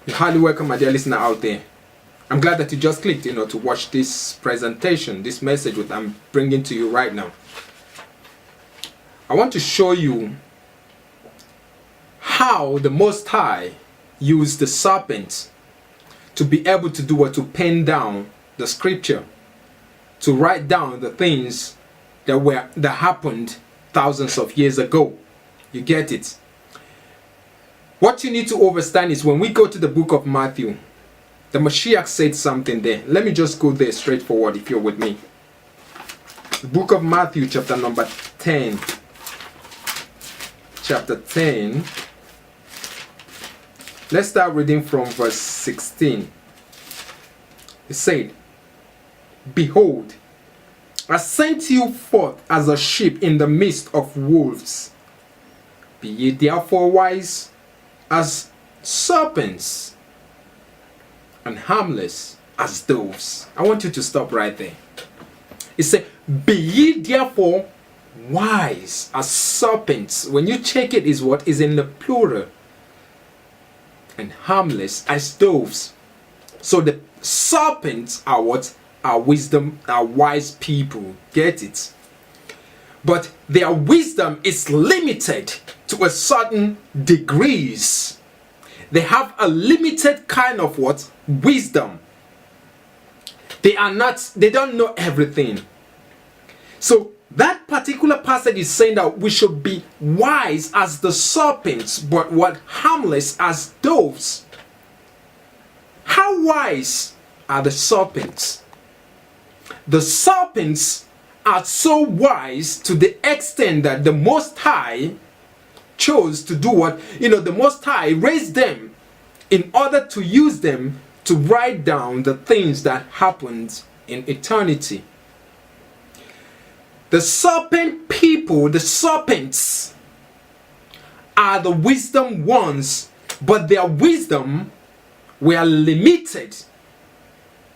You're highly welcome, my dear listener out there. I'm glad that you just clicked, to watch this presentation, this message that I'm bringing to you right now. I want to show you how the Most High used the serpent to be able to do what? To pen down the scripture, to write down the things that happened thousands of years ago. You get it? What you need to understand is when we go to the book of Matthew, the Mashiach said something there. Let me just go there straightforward if you're with me. The book of Matthew, chapter number 10. Chapter 10. Let's start reading from verse 16. It said, "Behold, I sent you forth as a sheep in the midst of wolves. Be ye therefore wise as serpents, and harmless as doves." I want you to stop right there. It said, "Be ye therefore wise as serpents." When you check it, is what is in the plural. And harmless as doves. So the serpents are what? Are wisdom, are wise people. Get it? But their wisdom is limited to a certain degrees. They have a limited kind of what? Wisdom. They don't know everything. So that particular passage is saying that we should be wise as the serpents, but what? Harmless as doves. How wise are the serpents? The serpents are so wise to the extent that the Most High chose to do what? The Most High raised them in order to use them to write down the things that happened in eternity. The serpent people, the serpents, are the wisdom ones, but their wisdom were limited.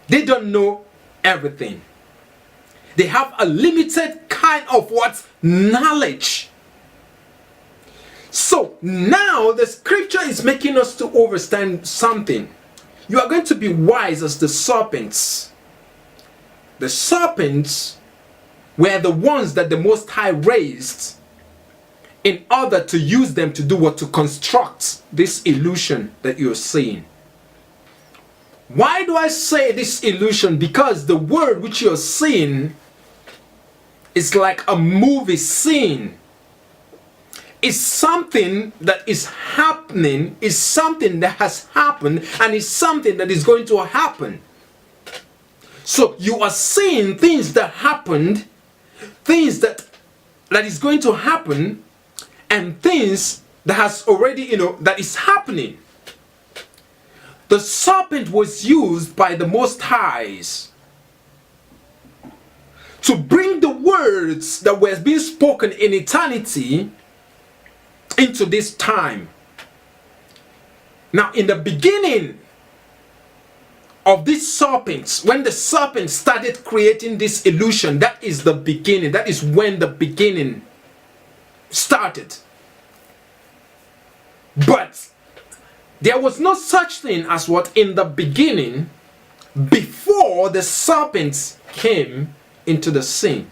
They don't know everything. They have a limited kind of what? Knowledge. So now the scripture is making us to understand something. You are going to be wise as the serpents. The serpents were the ones that the Most High raised in order to use them to do what? To construct this illusion that you're seeing. Why do I say this illusion? Because the word which you're seeing is like a movie scene. It's something that is happening, is something that has happened, and is something that is going to happen. So you are seeing things that happened, things that is going to happen, and things that has already, that is happening. The serpent was used by the Most Highs to bring the words that were being spoken in eternity into this time. Now, in the beginning of these serpents, when the serpent started creating this illusion, that is the beginning. That is when the beginning started. But there was no such thing as what? In the beginning, before the serpents came into the scene.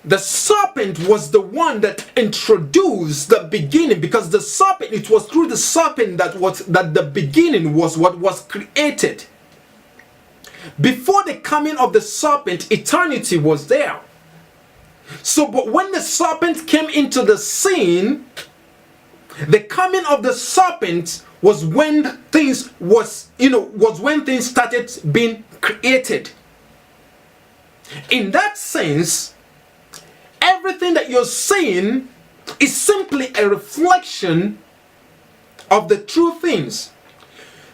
The serpent was the one that introduced the beginning, because the serpent, it was through the serpent that the beginning was what was created. Before the coming of the serpent, eternity was there. So, but when the serpent came into the scene, the coming of the serpent was when things was when things started being created. In that sense, everything that you're seeing is simply a reflection of the true things.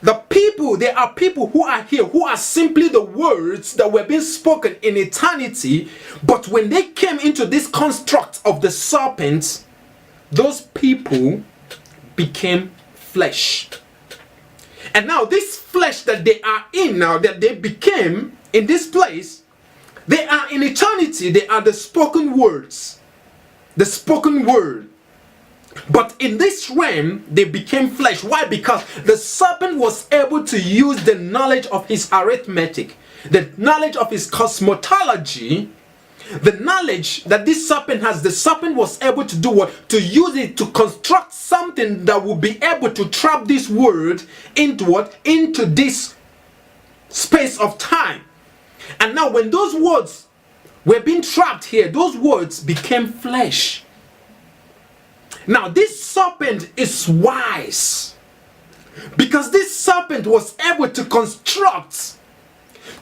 There are people who are here who are simply the words that were being spoken in eternity, but when they came into this construct of the serpent, those people became flesh. And now this flesh that they are in now, that they became in this place, they are in eternity. They are the spoken words. The spoken word But in this realm, they became flesh. Why? Because the serpent was able to use the knowledge of his arithmetic, the knowledge of his cosmology, the knowledge that this serpent has. The serpent was able to do what? To use it to construct something that would be able to trap this world into what? Into this space of time. And now when those words were being trapped here, those words became flesh. Now this serpent is wise, because this serpent was able to construct,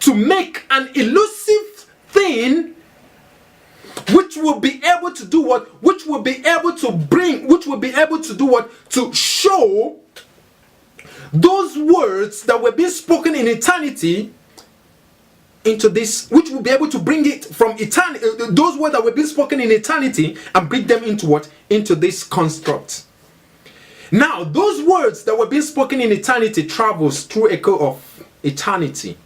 to make an elusive thing which will be able to do what? Which will be able to bring, which will be able to do what? To show those words that were being spoken in eternity into this, which will be able to bring it from eternity, those words that were being spoken in eternity, and bring them into what? Into this construct. Now, those words that were being spoken in eternity travels through echo of eternity.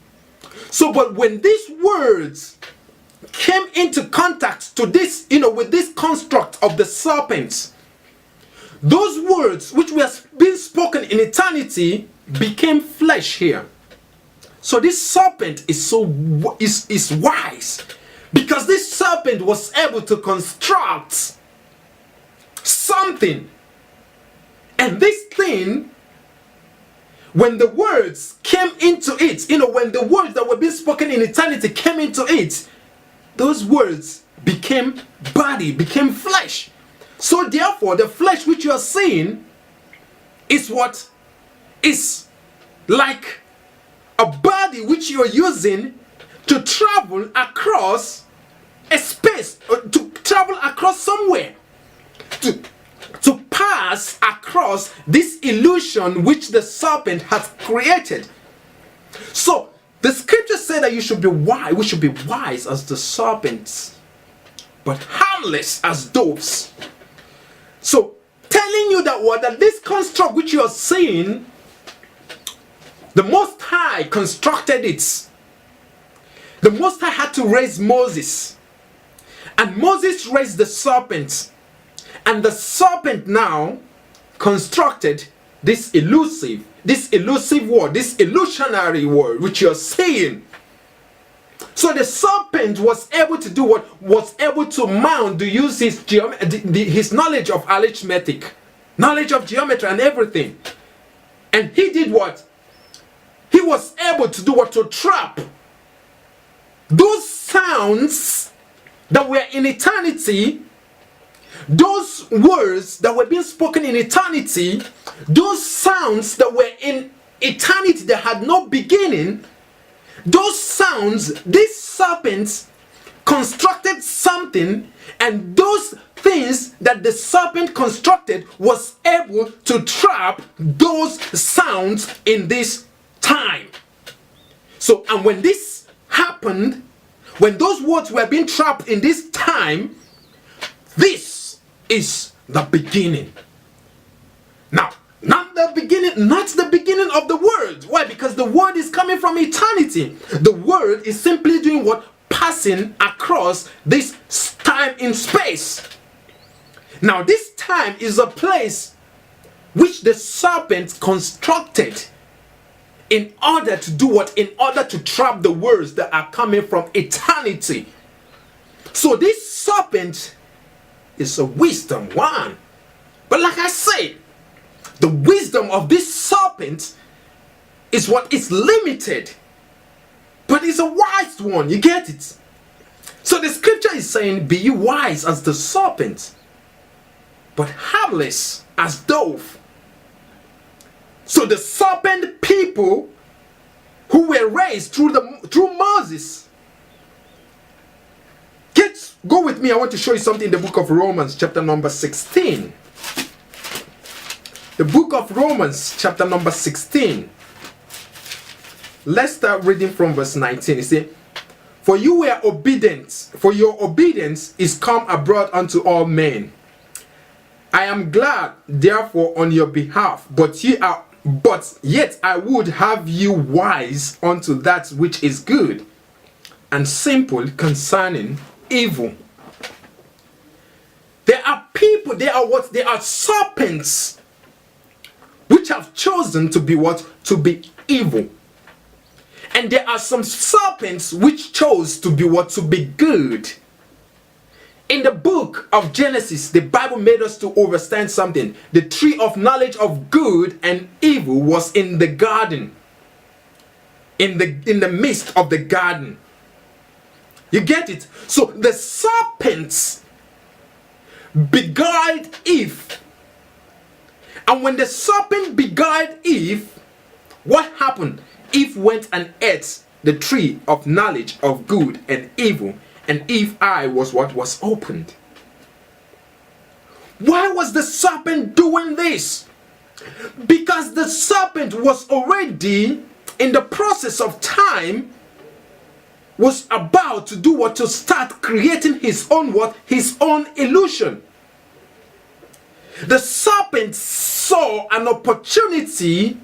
So, but when these words came into contact to this, with this construct of the serpent, those words which were being spoken in eternity became flesh here. So this serpent is wise, because this serpent was able to construct something, and this thing, when the words came into it, when the words that were being spoken in eternity came into it, those words became body, became flesh. So therefore, the flesh which you are seeing is what? Is like a body which you are using to travel across a space, or to travel across somewhere, to pass across this illusion which the serpent has created. So the scripture said that you should be wise. We should be wise as the serpents, but harmless as doves. So telling you that this construct which you are seeing, the Most High constructed it. The Most High had to raise Moses, and Moses raised the serpent, and the serpent now constructed this elusive word, this illusionary word which you're seeing. So the serpent was able to do what? Was able to mount, to use his knowledge of arithmetic, knowledge of geometry and everything. And he did what? He was able to do what? To trap those sounds that were in eternity, those words that were being spoken in eternity, those sounds that were in eternity that had no beginning, those sounds, these serpents constructed something, and those things that the serpent constructed was able to trap those sounds in this time. So, and when this happened, when those words were being trapped in this time, this is the beginning. Now, not the beginning of the word. Why? Because the word is coming from eternity. The word is simply doing what? Passing across this time in space. Now, this time is a place which the serpent constructed in order to do what? In order to trap the words that are coming from eternity. So this serpent is a wisdom one. But like I said, the wisdom of this serpent is what is limited. But it's a wise one. You get it? So the scripture is saying, be ye wise as the serpent, but harmless as dove. So the serpent people who were raised through Moses. Go with me. I want to show you something in the book of Romans, chapter number 16. The book of Romans, chapter number 16. Let's start reading from verse 19. It says, for you were obedient, for your obedience is come abroad unto all men. I am glad, therefore, on your behalf, but yet I would have you wise unto that which is good, and simple concerning evil. There are people people, they are what? They are serpents which have chosen to be what? To be evil. And there are some serpents which chose to be what? To be good. In the book of Genesis, the Bible made us to understand something. The tree of knowledge of good and evil was in the garden. In the midst of the garden. You get it? So the serpents beguiled Eve. And when the serpent beguiled Eve, what happened? Eve went and ate the tree of knowledge of good and evil, and Eve's eye was what? Was opened. Why was the serpent doing this? Because the serpent was already in the process of time, was about to do what? To start creating his own what? His own illusion. The serpent saw an opportunity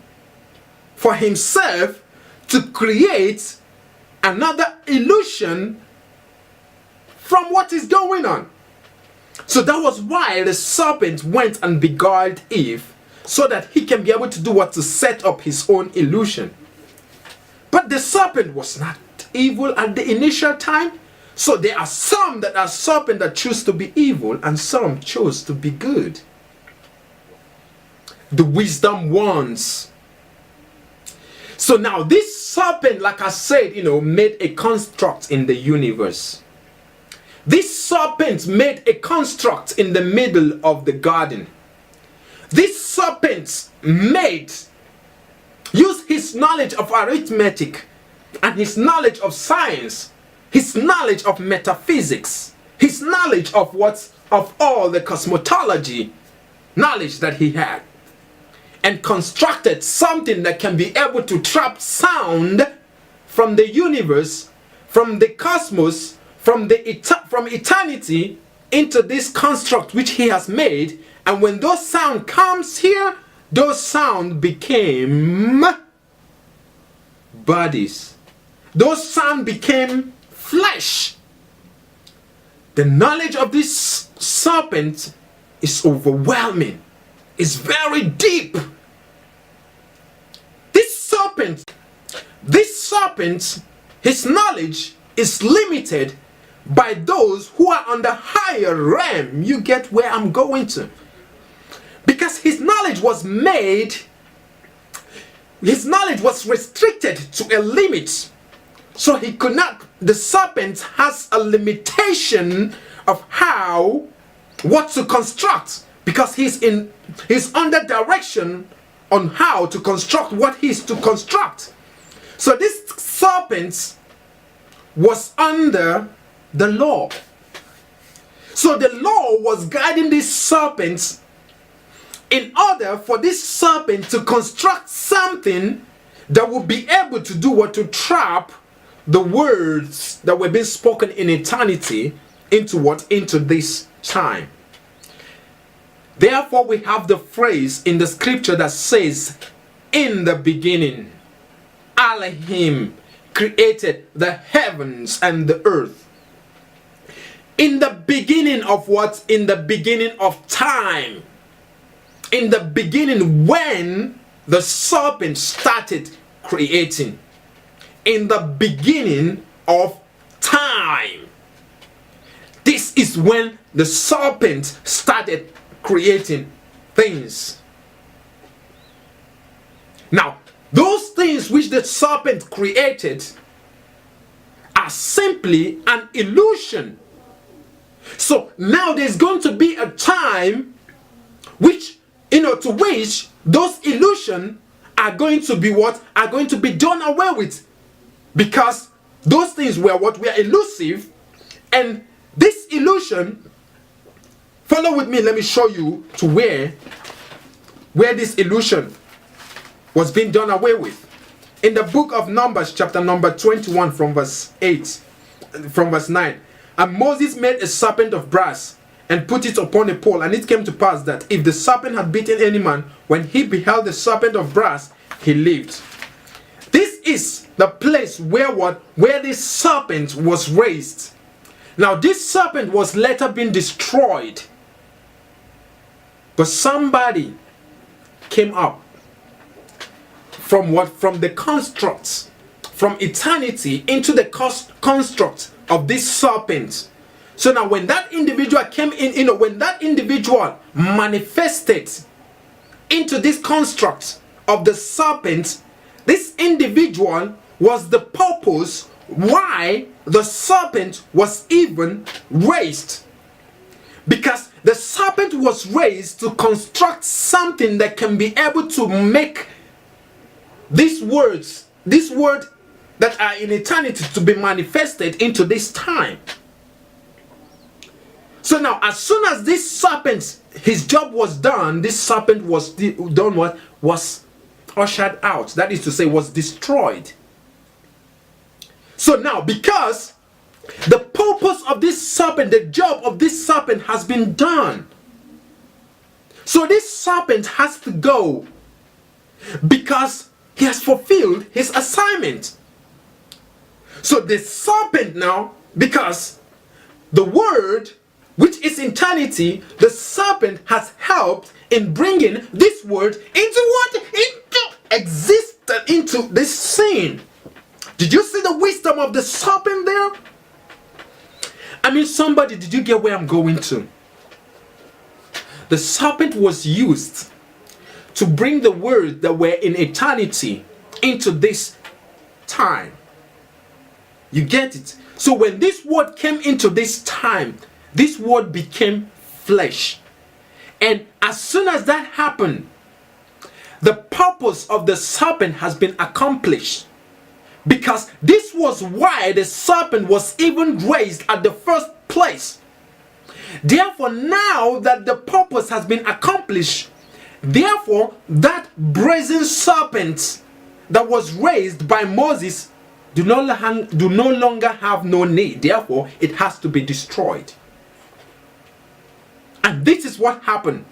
for himself to create another illusion from what is going on. So that was why the serpent went and beguiled Eve, so that he can be able to do what? To set up his own illusion. But the serpent was not evil at the initial time. So there are some that are serpent that choose to be evil, and some chose to be good. The wisdom ones. So now this serpent, like I said, made a construct in the universe. This serpent made a construct in the middle of the garden. This serpent used his knowledge of arithmetic and his knowledge of science, his knowledge of metaphysics, his knowledge of all the cosmology knowledge that he had, and constructed something that can be able to trap sound from the universe, from the cosmos, from eternity into this construct which he has made. And when those sound comes here, those sound became bodies. Those sound became flesh. The knowledge of this serpent is overwhelming. It's very deep. This serpent, his knowledge is limited by those who are on the higher realm. You get where I'm going to. Because his knowledge was restricted to a limit. So he could not, the serpent has a limitation of what to construct, because he's under direction on how to construct what he's to construct. So this serpent was under the law. So the law was guiding these serpents in order for this serpent to construct something that would be able to do what? To trap the words that were being spoken in eternity into what? Into this time. Therefore, we have the phrase in the scripture that says, in the beginning, Elohim created the heavens and the earth. In the beginning of what? In the beginning of time. In the beginning, when the serpent started creating. In the beginning of time. This is when the serpent started creating things. Now, those things which the serpent created are simply an illusion. So now there's going to be a time which, to which those illusions are going to be what? Are going to be done away with. Because those things were what? Were elusive. And this illusion, follow with me, let me show you to where this illusion was being done away with. In the book of Numbers, chapter number 21, from verse 9. And Moses made a serpent of brass and put it upon a pole. And it came to pass that if the serpent had bitten any man, when he beheld the serpent of brass, he lived. This is the place where this serpent was raised. Now this serpent was later being destroyed. But somebody came up from what? From the constructs, from eternity into the construct of this serpent. So now when that individual came in, when that individual manifested into this construct of the serpent, this individual was the purpose why the serpent was even raised. Because the serpent was raised to construct something that can be able to make these words that are in eternity to be manifested into this time. So now, as soon as this serpent, his job was done, this serpent was done what? Was ushered out. That is to say, was destroyed. So now, because the purpose of this serpent, the job of this serpent has been done. So this serpent has to go because he has fulfilled his assignment. So the serpent now, because the word, which is eternity, the serpent has helped in bringing this word into what? Into existence, into this scene. Did you see the wisdom of the serpent there? I mean, somebody, did you get where I'm going to? The serpent was used to bring the words that were in eternity into this time. You get it? So when this word came into this time, this word became flesh. And as soon as that happened, the purpose of the serpent has been accomplished. Because this was why the serpent was even raised at the first place. Therefore, now that the purpose has been accomplished, therefore, that brazen serpent that was raised by Moses do no longer have no need. Therefore, it has to be destroyed. And this is what happened.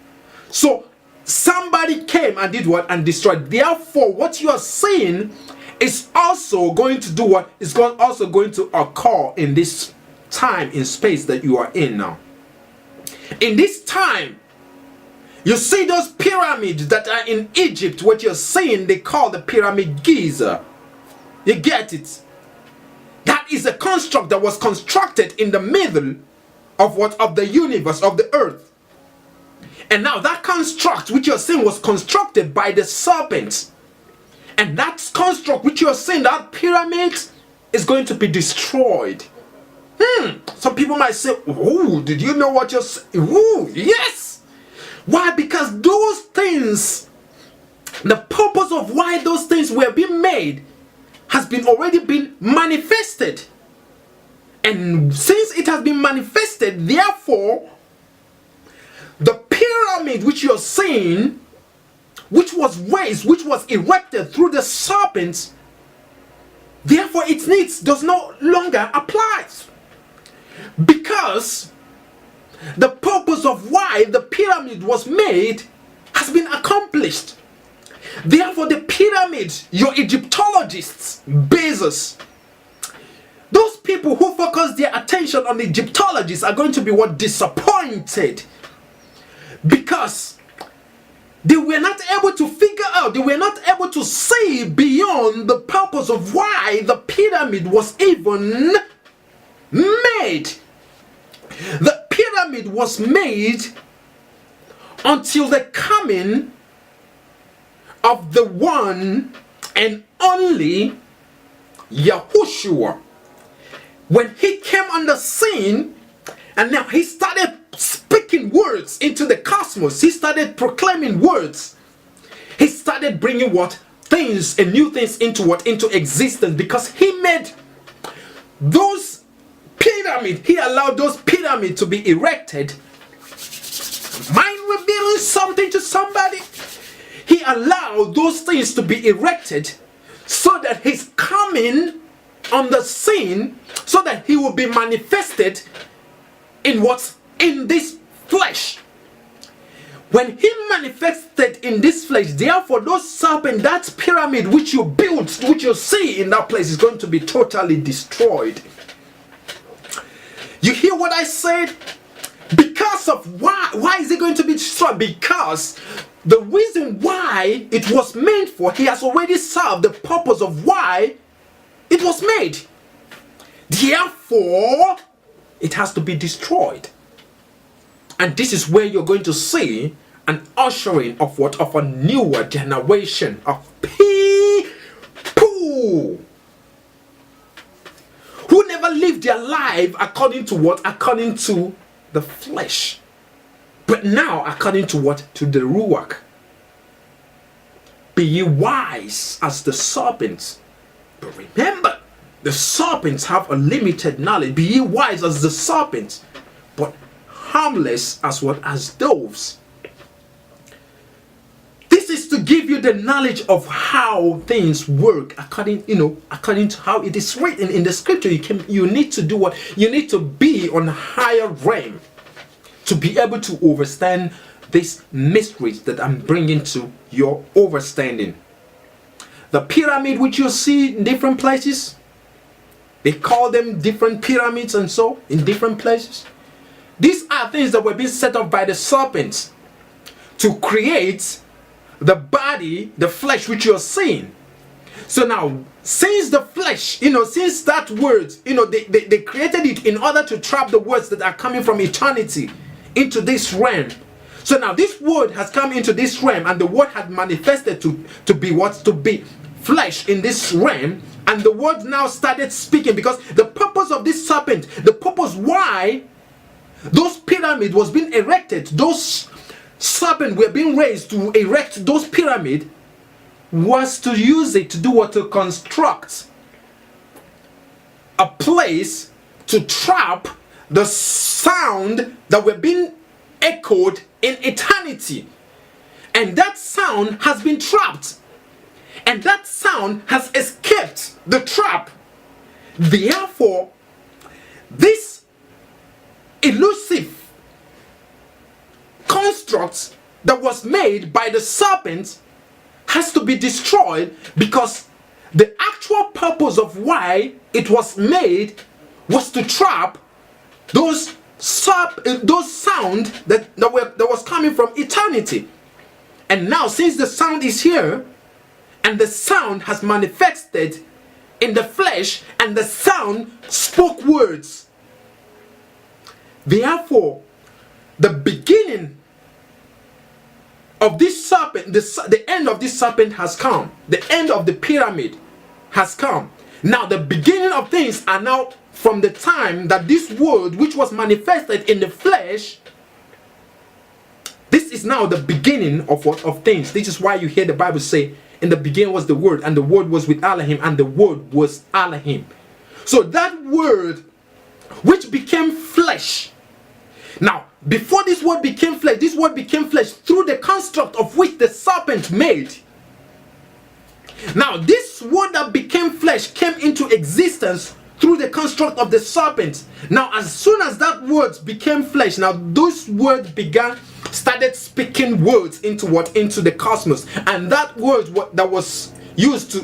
So, somebody came and did what? And destroyed. Therefore, what you are seeing is also going to do what? Is also going to occur in this time, in space that you are in now. In this time, you see those pyramids that are in Egypt. What you're seeing, they call the Pyramid Giza. You get it? That is a construct that was constructed in the middle of what? Of the universe, of the earth. And now that construct which you're seeing was constructed by the serpent. And that construct which you're seeing, that pyramid, is going to be destroyed. Some people might say, oh, did you know what you're saying? Oh, yes. Why? Because those things, the purpose of why those things were being made has already been manifested. And since it has been manifested, therefore, the pyramid which you're seeing, which was raised, which was erected through the serpents, therefore its needs does no longer apply. Because the purpose of why the pyramid was made has been accomplished. Therefore the pyramid, your Egyptologists, Bezos, those people who focus their attention on Egyptologists are going to be what? Disappointed. Because they were not able to figure out, they were not able to see beyond the purpose of why the pyramid was even made. The pyramid was made until the coming of the one and only YAHUWSHUWA. When he came on the scene, and now he started speaking words into the cosmos. He started proclaiming words. He started bringing what? Things and new things into what? Into existence. Because he made those pyramids, he allowed those pyramids to be erected. Mind revealing something to somebody? He allowed those things to be erected so that he's coming on the scene, so that he will be manifested in what? In this flesh. When he manifested in this flesh, therefore those serpent, that pyramid which you built, which you see in that place, is going to be totally destroyed. You hear what I said? Because of why is it going to be destroyed? Because the reason why it was made for, he has already served the purpose of why it was made. Therefore, it has to be destroyed. And this is where you're going to see an ushering of what? Of a newer generation of people who never lived their life according to what? According to the flesh. But now according to what? To the Ruach. Be ye wise as the serpents. But remember, the serpents have a limited knowledge. Be ye wise as the serpents, but harmless as what? As doves. This is to give you the knowledge of how things work according to how it is written in the scripture. You need to do what? You need to be on a higher realm to be able to understand these mysteries that I'm bringing to your understanding. The pyramid which you see in different places, they call them different pyramids and so in different places. These are things that were being set up by the serpents to create the body, the flesh which you're seeing. So now, since the flesh, since that word, they created it in order to trap the words that are coming from eternity into this realm. So now this word has come into this realm, and the word had manifested to be what? To be flesh in this realm. And the word now started speaking, because the purpose of this serpent, the purpose why those pyramids was being erected, those serpents were being raised to erect those pyramids, was to use it to do what? To construct a place to trap the sound that were being echoed in eternity. And that sound has been trapped. And that sound has escaped the trap. Therefore, this elusive construct that was made by the serpent has to be destroyed, because the actual purpose of why it was made was to trap those sound that was coming from eternity. And now, since the sound is here, and the sound has manifested in the flesh, and the sound spoke words, therefore, the beginning of this serpent, the end of this serpent has come. The end of the pyramid has come. Now, the beginning of things are now from the time that this word, which was manifested in the flesh, this is now the beginning of what? Of things. This is why you hear the Bible say, in the beginning was the Word, and the Word was with Elohim, and the Word was Elohim. So that word, which became flesh. Now, before this word became flesh through the construct of which the serpent made. Now, this word that became flesh came into existence through the construct of the serpent. Now, as soon as that word became flesh, now those words started speaking words into what? Into the cosmos. And that word that was used to,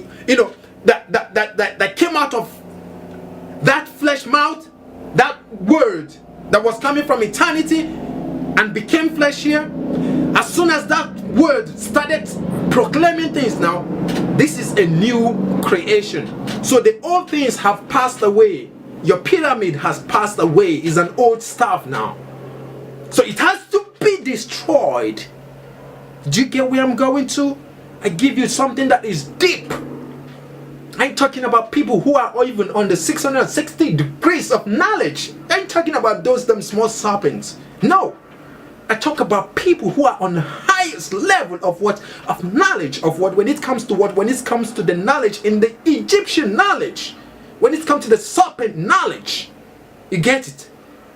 that came out of that flesh mouth, that word that was coming from eternity and became flesh here, as soon as that word started proclaiming things, now this is a new creation. So the old things have passed away. Your pyramid has passed away, is an old stuff now. So it has to be destroyed. Do you get where I'm going to? I give you something that is deep. I ain't talking about people who are even on the 660 degrees of knowledge. I ain't talking about them small serpents. No. I talk about people who are on the highest level of what? Of knowledge. Of what? When it comes to what? When it comes to the knowledge in the Egyptian knowledge. When it comes to the serpent knowledge. You get it?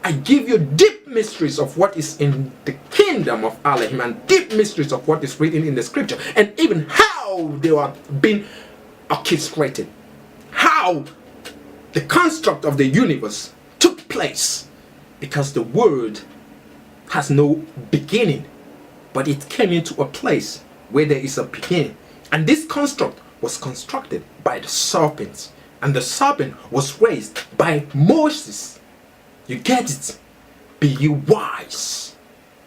I give you deep mysteries of what is in the kingdom of Elohim, and deep mysteries of what is written in the scripture, and even how they are being orchestrated. How the construct of the universe took place. Because the word has no beginning, but it came into a place where there is a beginning. And this construct was constructed by the serpent, and the serpent was raised by Moses. You get it? Be ye wise.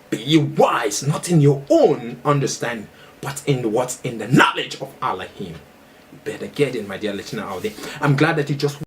Be ye wise, not in your own understanding, but in what's in the knowledge of Elohim. You better get in, my dear listener out there. I'm glad that you just